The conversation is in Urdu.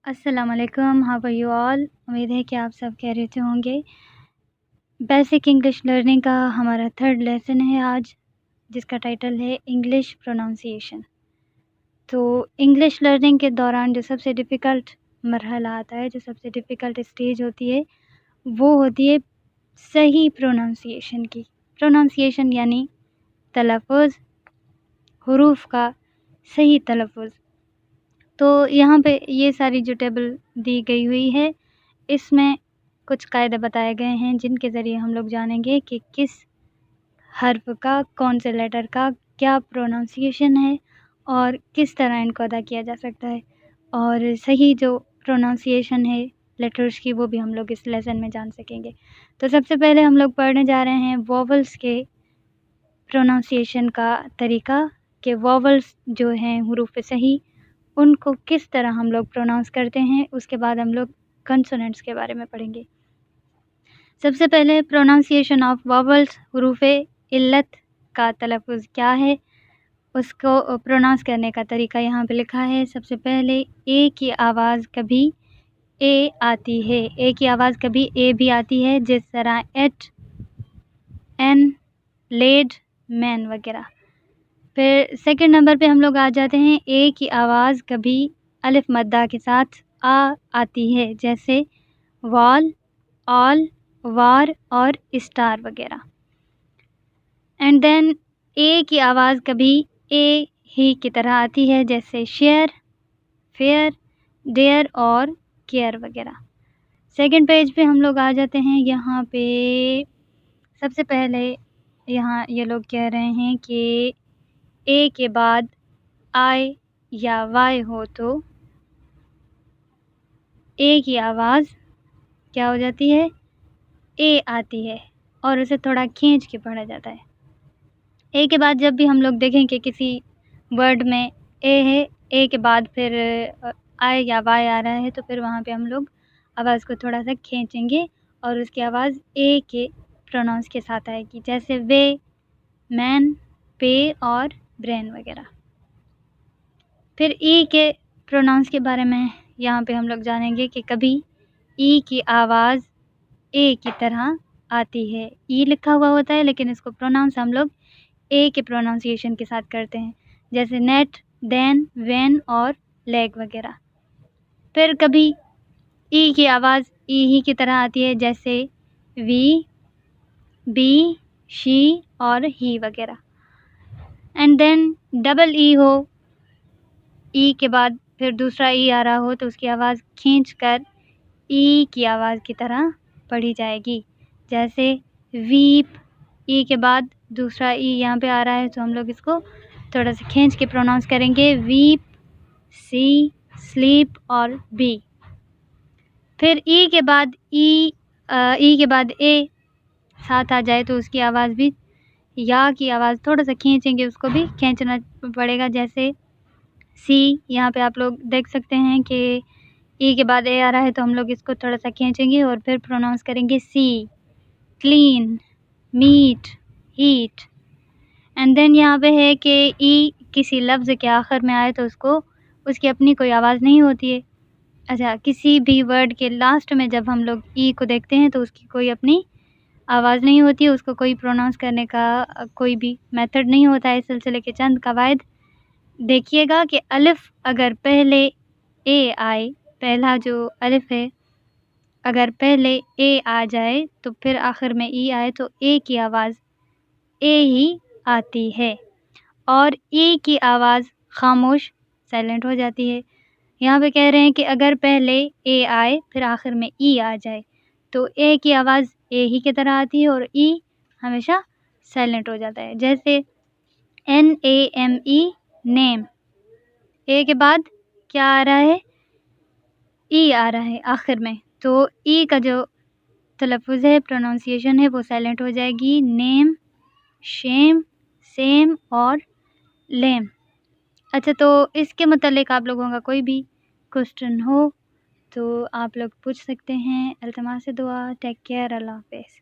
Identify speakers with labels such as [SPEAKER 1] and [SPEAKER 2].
[SPEAKER 1] السلام علیکم، ہاؤ آر یو آل؟ امید ہے کہ آپ سب خیریت سے ہوں گے۔ بیسک انگلش لرننگ کا ہمارا 3rd لیسن ہے آج، جس کا ٹائٹل ہے انگلش پروننسیشن۔ تو انگلش لرننگ کے دوران جو سب سے ڈیفیکلٹ مرحلہ آتا ہے، جو سب سے ڈیفیکلٹ اسٹیج ہوتی ہے، وہ ہوتی ہے صحیح پروننسیشن کی۔ پروننسیشن یعنی تلفظ، حروف کا صحیح تلفظ۔ تو یہاں پہ یہ ساری جو ٹیبل دی گئی ہوئی ہے، اس میں کچھ قاعدے بتائے گئے ہیں جن کے ذریعے ہم لوگ جانیں گے کہ کس حرف کا، کون سے لیٹر کا کیا پروننسیشن ہے اور کس طرح ان کو ادا کیا جا سکتا ہے، اور صحیح جو پروننسیشن ہے لیٹرز کی وہ بھی ہم لوگ اس لیسن میں جان سکیں گے۔ تو سب سے پہلے ہم لوگ پڑھنے جا رہے ہیں واولس کے پروننسیشن کا طریقہ، کہ واولس جو ہیں حروف صحیح، ان کو کس طرح ہم لوگ پروناؤنس کرتے ہیں۔ اس کے بعد ہم لوگ کنسوننٹس کے بارے میں پڑھیں گے۔ سب سے پہلے پروننسیشن آف واولس، حروف علت کا تلفظ کیا ہے، اس کو پروناؤنس کرنے کا طریقہ یہاں پہ لکھا ہے۔ سب سے پہلے اے کی آواز کبھی اے آتی ہے، اے کی آواز کبھی اے بھی آتی ہے، جس طرح ایٹ، این، لیڈ، مین وغیرہ۔ پھر سیکنڈ نمبر پہ ہم لوگ آ جاتے ہیں، اے کی آواز کبھی الف مدہ کے ساتھ آتی ہے، جیسے وال، آل، وار اور اسٹار وغیرہ۔ اینڈ دین اے کی آواز کبھی اے ہی کی طرح آتی ہے، جیسے شیئر، فیئر، ڈیئر اور کیئر وغیرہ۔ سیکنڈ پیج پہ ہم لوگ آ جاتے ہیں، یہاں پہ سب سے پہلے یہاں یہ لوگ کہہ رہے ہیں کہ اے کے بعد آئی یا وائی ہو تو اے کی آواز کیا ہو جاتی ہے، اے آتی ہے، اور اسے تھوڑا کھینچ کے پڑھا جاتا ہے۔ اے کے بعد جب بھی ہم لوگ دیکھیں کہ کسی ورڈ میں اے ہے، اے کے بعد پھر آئی یا وائی آ رہا ہے، تو پھر وہاں پہ ہم لوگ آواز کو تھوڑا سا کھینچیں گے اور اس کی آواز اے کے پروناؤنس کے ساتھ آئے گی، جیسے وے، مین، پے اور برین وغیرہ۔ پھر ای کے پروناؤنس کے بارے میں یہاں پہ ہم لوگ جانیں گے کہ کبھی ای کی آواز اے کی طرح آتی ہے، ای لکھا ہوا ہوتا ہے لیکن اس کو پروناؤنس ہم لوگ اے کے پروناؤنسیشن کے ساتھ کرتے ہیں، جیسے نیٹ، دین، وین اور لیگ وغیرہ۔ پھر کبھی ای کی آواز ای ہی کی طرح آتی ہے، جیسے وی، بی، شی اور ہی وغیرہ۔ اینڈ دین ڈبل ای ہو، ای کے بعد پھر دوسرا ای آ رہا ہو تو اس کی آواز کھینچ کر ای کی آواز کی طرح پڑھی جائے گی، جیسے ویپ، ای کے بعد دوسرا ای یہاں پہ آ رہا ہے تو ہم لوگ اس کو تھوڑا سا کھینچ کے پروناؤنس کریں گے، ویپ، سی، سلیپ اور بی۔ پھر ای کے بعد ای کے بعد اے ساتھ آ جائے تو اس کی آواز بھی، یا کی آواز تھوڑا سا کھینچیں گے، اس کو بھی کھینچنا پڑے گا، جیسے سی۔ یہاں پہ آپ لوگ دیکھ سکتے ہیں کہ ای کے بعد اے آ رہا ہے تو ہم لوگ اس کو تھوڑا سا کھینچیں گے اور پھر پروناؤنس کریں گے sea, clean, meat, heat. And then یہاں پہ ہے کہ ای کسی لفظ کے آخر میں آئے تو اس کی اپنی کوئی آواز نہیں ہوتی ہے۔ اچھا، کسی بھی ورڈ کے لاسٹ میں جب ہم لوگ ای کو دیکھتے ہیں تو اس کی کوئی اپنی آواز نہیں ہوتی ہے، اس کو کوئی پروناؤنس کرنے کا کوئی بھی میتھڈ نہیں ہوتا ہے۔ اس سلسلے کے چند قواعد دیکھیے گا کہ الف اگر پہلے اے آئے، پہلا جو الف ہے اگر پہلے اے آ جائے تو پھر آخر میں ای آئے تو اے کی آواز اے ہی آتی ہے، اور ای کی آواز خاموش، سائلنٹ ہو جاتی ہے۔ یہاں پہ کہہ رہے ہیں کہ اگر پہلے اے آئے پھر آخر میں ای آ جائے تو اے کی آواز اے ہی کی طرح آتی ہے اور ای ہمیشہ سائلنٹ ہو جاتا ہے، جیسے این اے ایم ای، نیم، اے کے بعد کیا آ رہا ہے، ای آ رہا ہے آخر میں، تو ای کا جو تلفظ ہے، پروننسیشن ہے، وہ سائلنٹ ہو جائے گی، نیم، شیم، سیم اور لیم۔ اچھا، تو اس کے متعلق آپ لوگوں کا کوئی بھی کوسچن ہو تو آپ لوگ پوچھ سکتے ہیں۔ التماس دعا، ٹیک کیئر، اللہ حافظ۔